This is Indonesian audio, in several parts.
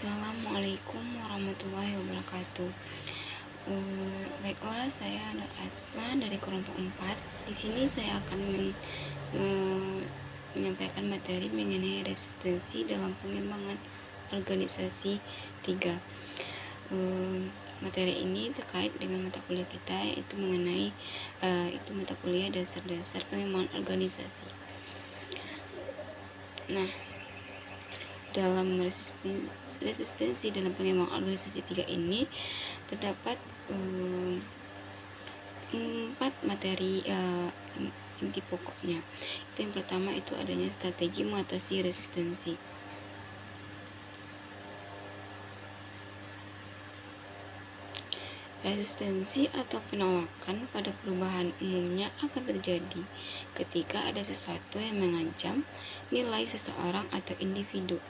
Assalamualaikum warahmatullahi wabarakatuh. Baiklah, saya Nur Asna dari kelompok 4. Di sini saya akan menyampaikan materi mengenai resistensi dalam pengembangan organisasi 3. Materi ini terkait dengan mata kuliah kita, yaitu mengenai mata kuliah dasar-dasar pengembangan organisasi. Nah, dalam resistensi dalam pengembangan organisasi 3 ini terdapat 4 materi inti pokoknya. Itu yang pertama, itu adanya strategi mengatasi resistensi. Resistensi atau penolakan pada perubahan umumnya akan terjadi ketika ada sesuatu yang mengancam nilai seseorang atau individu.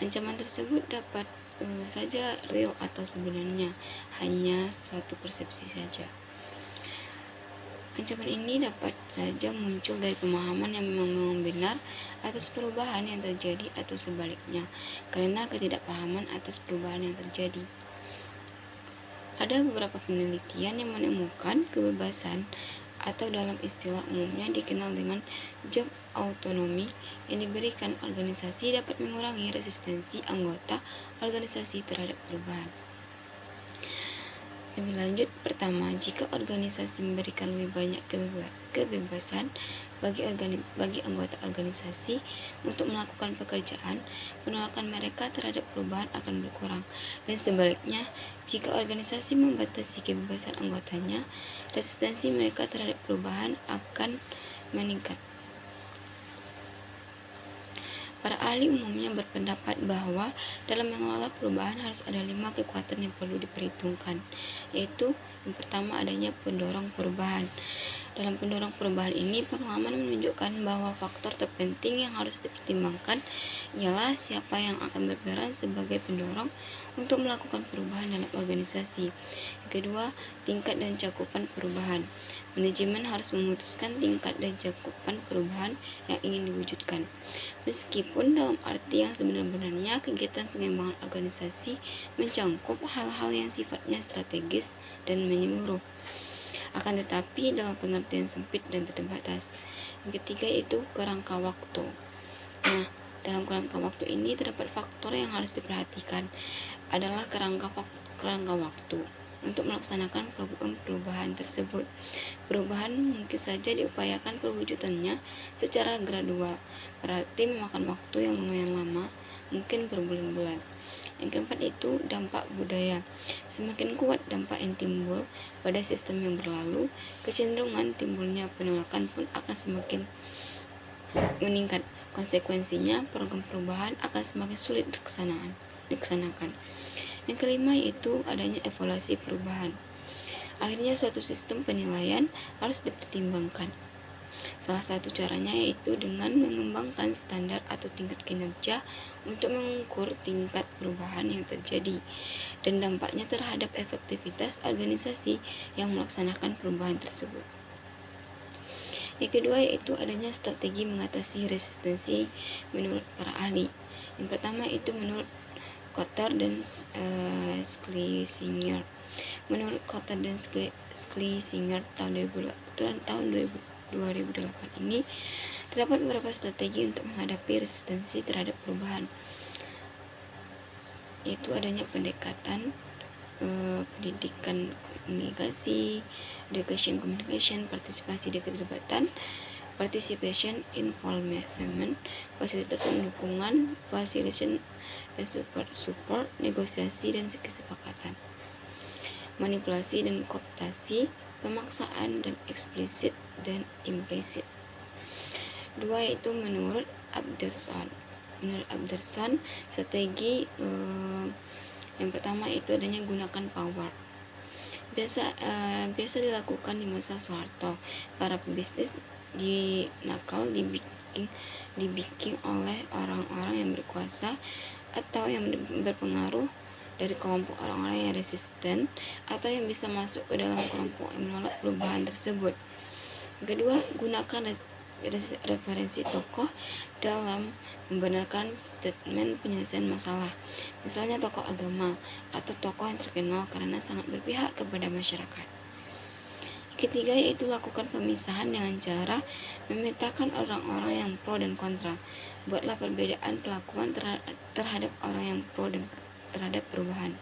Ancaman tersebut dapat saja real atau sebenarnya hanya suatu persepsi saja. Ancaman ini dapat saja muncul dari pemahaman yang memang benar atas perubahan yang terjadi atau sebaliknya, karena ketidakpahaman atas perubahan yang terjadi. Ada beberapa penelitian yang menemukan kebebasan atau dalam istilah umumnya dikenal dengan job autonomy yang diberikan organisasi dapat mengurangi resistensi anggota organisasi terhadap perubahan. Lebih lanjut, pertama, jika organisasi memberikan lebih banyak kebebasan bagi anggota organisasi untuk melakukan pekerjaan, penolakan mereka terhadap perubahan akan berkurang. Dan sebaliknya, jika organisasi membatasi kebebasan anggotanya, resistensi mereka terhadap perubahan akan meningkat. Para ahli umumnya berpendapat bahwa dalam mengelola perubahan harus ada 5 kekuatan yang perlu diperhitungkan, yaitu yang pertama, adanya pendorong perubahan. Dalam pendorong perubahan ini, pengalaman menunjukkan bahwa faktor terpenting yang harus dipertimbangkan ialah siapa yang akan berperan sebagai pendorong untuk melakukan perubahan dalam organisasi. Yang kedua, tingkat dan cakupan perubahan. Manajemen harus memutuskan tingkat dan cakupan perubahan yang ingin diwujudkan. Meskipun dalam arti yang sebenarnya kegiatan pengembangan organisasi mencangkup hal-hal yang sifatnya strategis dan menyeluruh, akan tetapi dalam pengertian sempit dan terbatas. Yang ketiga, yaitu kerangka waktu. Nah, dalam kerangka waktu ini terdapat faktor yang harus diperhatikan adalah kerangka waktu untuk melaksanakan program perubahan tersebut. Perubahan mungkin saja diupayakan perwujudannya secara gradual, berarti memakan waktu yang lumayan lama, mungkin berbulan-bulan. Yang keempat, itu dampak budaya. Semakin kuat dampak yang timbul pada sistem yang berlalu, kecenderungan timbulnya penolakan pun akan semakin meningkat. Konsekuensinya, program perubahan akan semakin sulit dilaksanakan. Yang kelima, yaitu adanya evaluasi perubahan. Akhirnya suatu sistem penilaian harus dipertimbangkan. Salah satu caranya yaitu dengan mengembangkan standar atau tingkat kinerja untuk mengukur tingkat perubahan yang terjadi dan dampaknya terhadap efektivitas organisasi yang melaksanakan perubahan tersebut. Yang kedua, yaitu adanya strategi mengatasi resistensi menurut para ahli. Yang pertama, itu menurut Kotter dan Schlesinger. Menurut Kotter dan Schlesinger tahun 2008 ini terdapat beberapa strategi untuk menghadapi resistensi terhadap perubahan, yaitu adanya pendekatan pendidikan komunikasi, education communication, partisipasi di keterlibatan, participation involvement, fasilitas dan dukungan, facilitation dan support, negosiasi dan kesepakatan, manipulasi dan kooptasi, pemaksaan dan eksplisit dan implisit. Dua, yaitu menurut Abderson. Menurut Abderson, strategi yang pertama itu adanya gunakan power. Biasa dilakukan di masa Soeharto. Para pebisnis dibikin oleh orang-orang yang berkuasa atau yang berpengaruh dari kelompok orang-orang yang resisten atau yang bisa masuk ke dalam kelompok yang menolak perubahan tersebut. Kedua, gunakan referensi tokoh dalam membenarkan statement penyelesaian masalah, misalnya tokoh agama atau tokoh yang terkenal karena sangat berpihak kepada masyarakat. Ketiga yaitu lakukan pemisahan dengan cara memetakan orang-orang yang pro dan kontra. Buatlah perbedaan perlakuan terhadap orang yang pro dan terhadap perubahan.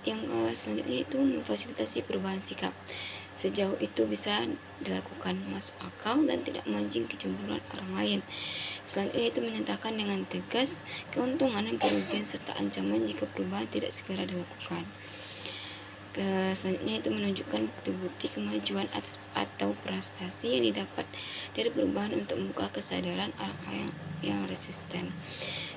Yang selanjutnya itu memfasilitasi perubahan sikap. Sejauh itu bisa dilakukan masuk akal dan tidak memancing kecemburuan orang lain. Selanjutnya itu menyatakan dengan tegas keuntungan dan kerugian serta ancaman jika perubahan tidak segera dilakukan. Selanjutnya itu menunjukkan bukti-bukti kemajuan atau prestasi yang didapat dari perubahan untuk membuka kesadaran orang yang resisten.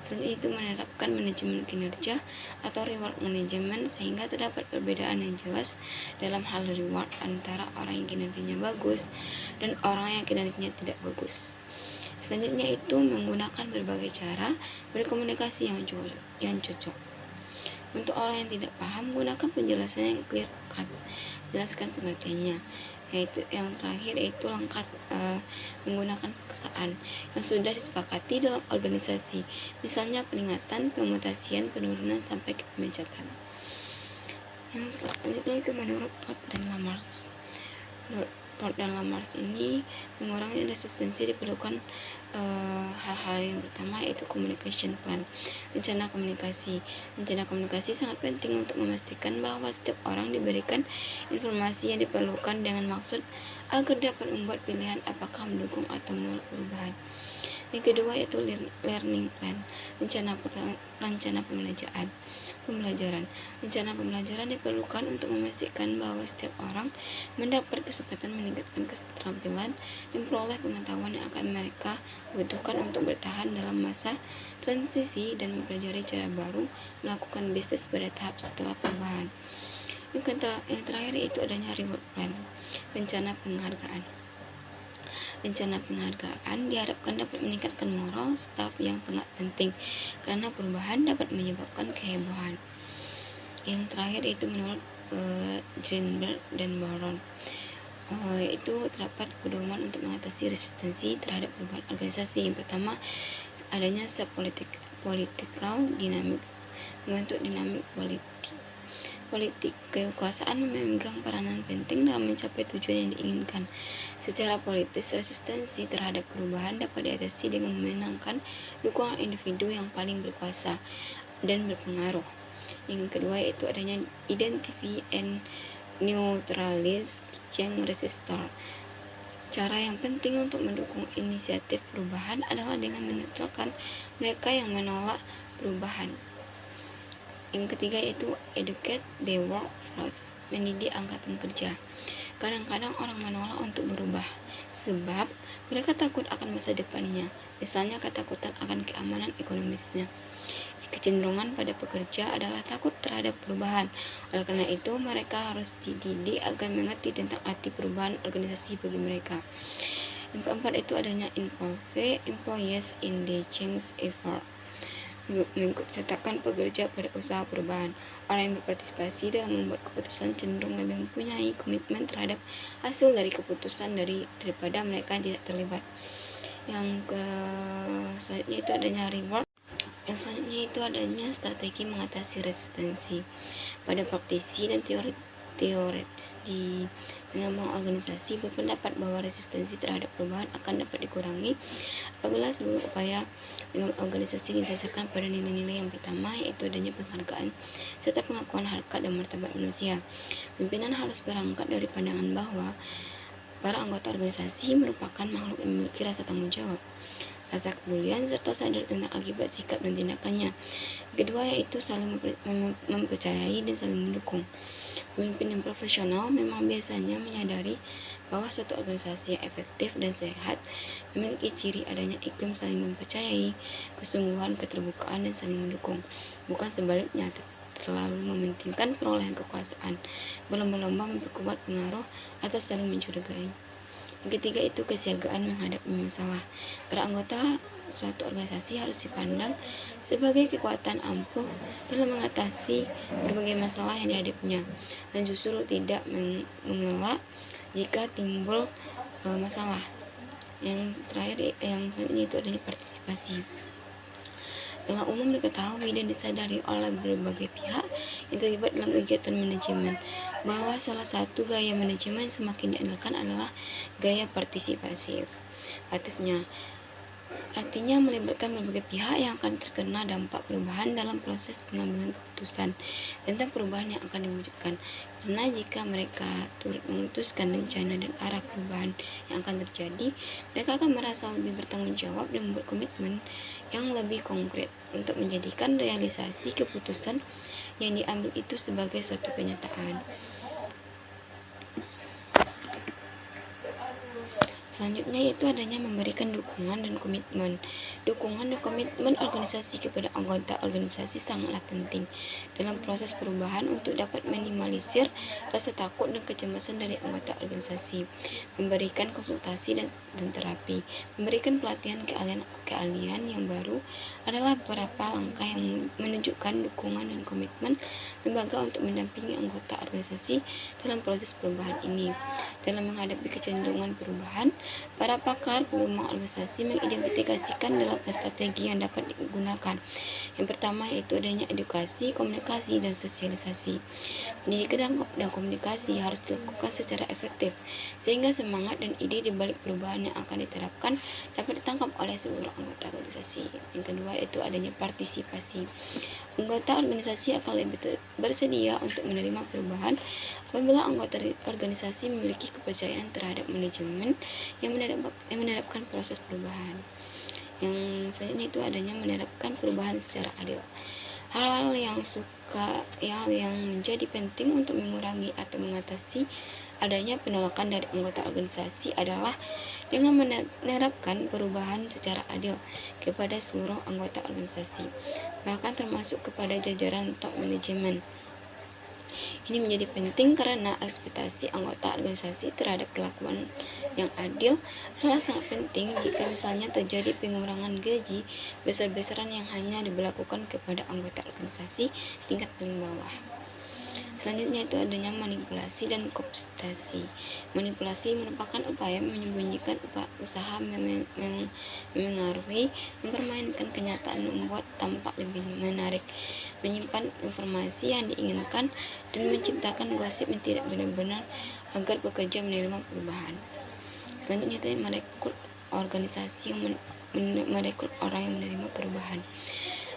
Selanjutnya itu menerapkan manajemen kinerja atau reward management sehingga terdapat perbedaan yang jelas dalam hal reward antara orang yang kinerjanya bagus dan orang yang kinerjanya tidak bagus. Selanjutnya itu menggunakan berbagai cara berkomunikasi yang cocok. Untuk orang yang tidak paham, gunakan penjelasan yang clear cut. Jelaskan pengertiannya. Yaitu yang terakhir yaitu langkah menggunakan paksaan yang sudah disepakati dalam organisasi. Misalnya peringatan, pemutasian, penurunan sampai ke pemecatan. Yang selanjutnya itu menurut Port dan Lamarck. Port dan Lamarck ini mengurangi resistensi diperlukan hal-hal yang pertama yaitu communication plan, rencana komunikasi. Rencana komunikasi sangat penting untuk memastikan bahwa setiap orang diberikan informasi yang diperlukan dengan maksud agar dapat membuat pilihan apakah mendukung atau menolak perubahan. Yang kedua yaitu learning plan, rencana pembelajaran. Rencana pembelajaran diperlukan untuk memastikan bahwa setiap orang mendapat kesempatan meningkatkan keterampilan dan memperoleh pengetahuan yang akan mereka butuhkan untuk bertahan dalam masa transisi dan mempelajari cara baru melakukan bisnis pada tahap setelah perubahan. Yang terakhir yaitu adanya reward plan, rencana penghargaan. Rencana penghargaan diharapkan dapat meningkatkan moral staf yang sangat penting karena perubahan dapat menyebabkan kehebohan. Yang terakhir itu menurut Greenberg dan Baron, itu terdapat pedoman untuk mengatasi resistensi terhadap perubahan organisasi. Yang pertama, adanya political dynamics, membentuk dinamik politik. Kekuasaan memegang peranan penting dalam mencapai tujuan yang diinginkan. Secara politis, resistensi terhadap perubahan dapat diatasi dengan memenangkan dukungan individu yang paling berkuasa dan berpengaruh. Yang kedua yaitu adanya identify and neutralize change resistor. Cara yang penting untuk mendukung inisiatif perubahan adalah dengan menetralkan mereka yang menolak perubahan. Yang ketiga yaitu educate the workforce, mendidik angkatan kerja. Kadang-kadang orang menolak untuk berubah sebab mereka takut akan masa depannya, misalnya ketakutan akan keamanan ekonomisnya. Kecenderungan pada pekerja adalah takut terhadap perubahan. Oleh karena itu, mereka harus dididik agar mengerti tentang arti perubahan organisasi bagi mereka. Yang keempat itu adanya involve employees in the change effort, mengikut sertakan pekerja pada usaha perubahan. Orang yang berpartisipasi dalam membuat keputusan cenderung lebih mempunyai komitmen terhadap hasil dari keputusan daripada mereka yang tidak terlibat. Yang selanjutnya itu adanya reward. Yang selanjutnya itu adanya strategi mengatasi resistensi. Pada praktisi dan teoritis di pengembang organisasi berpendapat bahwa resistensi terhadap perubahan akan dapat dikurangi apabila seluruh upaya pengembang organisasi didasarkan pada nilai-nilai yang pertama yaitu adanya penghargaan serta pengakuan harkat dan martabat manusia. Pimpinan harus berangkat dari pandangan bahwa para anggota organisasi merupakan makhluk yang memiliki rasa tanggung jawab, rasa kepedulian, serta sadar tentang akibat sikap dan tindakannya. Kedua yaitu saling mempercayai dan saling mendukung. Pemimpin yang profesional memang biasanya menyadari bahwa suatu organisasi yang efektif dan sehat memiliki ciri adanya iklim saling mempercayai, kesungguhan, keterbukaan, dan saling mendukung. Bukan sebaliknya, terlalu mementingkan perolehan kekuasaan, berlomba-lomba memperkuat pengaruh, atau saling mencurigai. Yang ketiga itu kesiagaan menghadapi masalah. Para anggota suatu organisasi harus dipandang sebagai kekuatan ampuh dalam mengatasi berbagai masalah yang dihadapinya dan justru tidak mengelak jika timbul masalah. Yang terakhir, yang selanjutnya itu adanya partisipasi. Telah umum diketahui dan disadari oleh berbagai pihak yang terlibat dalam kegiatan manajemen bahwa salah satu gaya manajemen yang semakin diandalkan adalah gaya partisipasi. Artinya melibatkan berbagai pihak yang akan terkena dampak perubahan dalam proses pengambilan keputusan tentang perubahan yang akan diwujudkan. Karena jika mereka turut memutuskan rencana dan arah perubahan yang akan terjadi, mereka akan merasa lebih bertanggung jawab dan membuat komitmen yang lebih konkret untuk menjadikan realisasi keputusan yang diambil itu sebagai suatu kenyataan. Selanjutnya yaitu adanya memberikan dukungan dan komitmen. Dukungan dan komitmen organisasi kepada anggota organisasi sangatlah penting dalam proses perubahan untuk dapat minimalisir rasa takut dan kecemasan dari anggota organisasi. Memberikan konsultasi dan terapi, memberikan pelatihan keahlian yang baru adalah beberapa langkah yang menunjukkan dukungan dan komitmen lembaga untuk mendampingi anggota organisasi dalam proses perubahan ini. Dalam menghadapi kecenderungan perubahan, para pakar pengembangan organisasi mengidentifikasikan 8 strategi yang dapat digunakan. Yang pertama yaitu adanya edukasi, komunikasi, dan sosialisasi. Pendidikan dan komunikasi harus dilakukan secara efektif, sehingga semangat dan ide di balik perubahan yang akan diterapkan dapat ditangkap oleh seluruh anggota organisasi. Yang kedua yaitu adanya partisipasi. Anggota organisasi akan lebih bersedia untuk menerima perubahan apabila anggota organisasi memiliki kepercayaan terhadap manajemen yang menerapkan proses perubahan. Yang selanjutnya itu adanya menerapkan perubahan secara adil. Hal yang menjadi penting untuk mengurangi atau mengatasi adanya penolakan dari anggota organisasi adalah dengan menerapkan perubahan secara adil kepada seluruh anggota organisasi, bahkan termasuk kepada jajaran top manajemen. Ini menjadi penting karena ekspektasi anggota organisasi terhadap perlakuan yang adil adalah sangat penting jika misalnya terjadi pengurangan gaji besar-besaran yang hanya diberlakukan kepada anggota organisasi tingkat paling bawah. Selanjutnya itu adanya manipulasi dan kooptasi. Manipulasi merupakan upaya menyembunyikan usaha memengaruhi, mempermainkan kenyataan, membuat tampak lebih menarik, menyimpan informasi yang diinginkan, dan menciptakan gosip yang tidak benar-benar agar bekerja menerima perubahan. Selanjutnya itu merekrut organisasi yang merekrut orang yang menerima perubahan.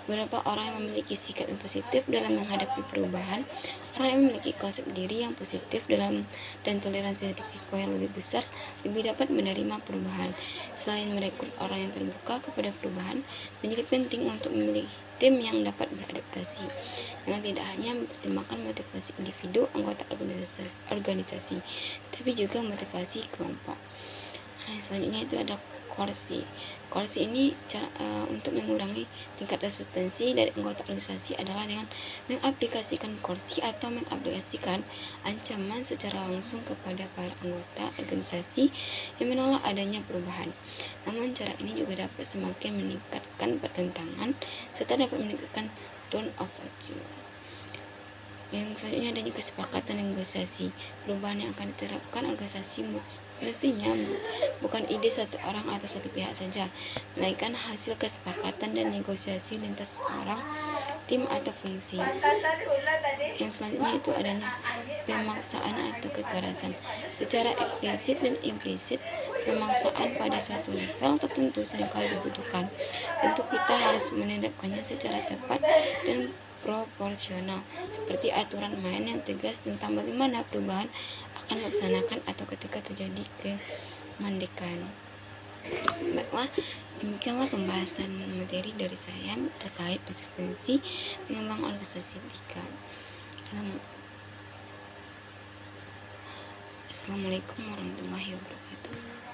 Beberapa orang yang memiliki sikap yang positif dalam menghadapi perubahan, orang yang memiliki konsep diri yang positif dan toleransi risiko yang lebih besar, lebih dapat menerima perubahan. Selain merekrut orang yang terbuka kepada perubahan, menjadi penting untuk memilih tim yang dapat beradaptasi, dengan tidak hanya mempertimbangkan motivasi individu anggota organisasi, tapi juga motivasi kelompok. Selanjutnya itu ada koersi. Koersi ini untuk mengurangi tingkat resistensi dari anggota organisasi adalah dengan mengaplikasikan koersi atau mengaplikasikan ancaman secara langsung kepada para anggota organisasi yang menolak adanya perubahan. Namun cara ini juga dapat semakin meningkatkan pertentangan serta dapat meningkatkan tone of virtue. Yang selanjutnya adanya kesepakatan negosiasi. Perubahan yang akan diterapkan organisasi mestinya bukan ide satu orang atau satu pihak saja, melainkan hasil kesepakatan dan negosiasi lintas orang, tim atau fungsi. Yang selanjutnya itu adanya pemaksaan atau kekerasan. Secara eksplisit dan implisit, pemaksaan pada suatu level tertentu seringkali dibutuhkan. Tentu kita harus menindakkannya secara tepat dan proporsional, seperti aturan main yang tegas tentang bagaimana perubahan akan dilaksanakan atau ketika terjadi kemandekan. Baiklah, demikianlah pembahasan materi dari saya terkait resistensi pengembang organisasi 3. Assalamualaikum warahmatullahi wabarakatuh.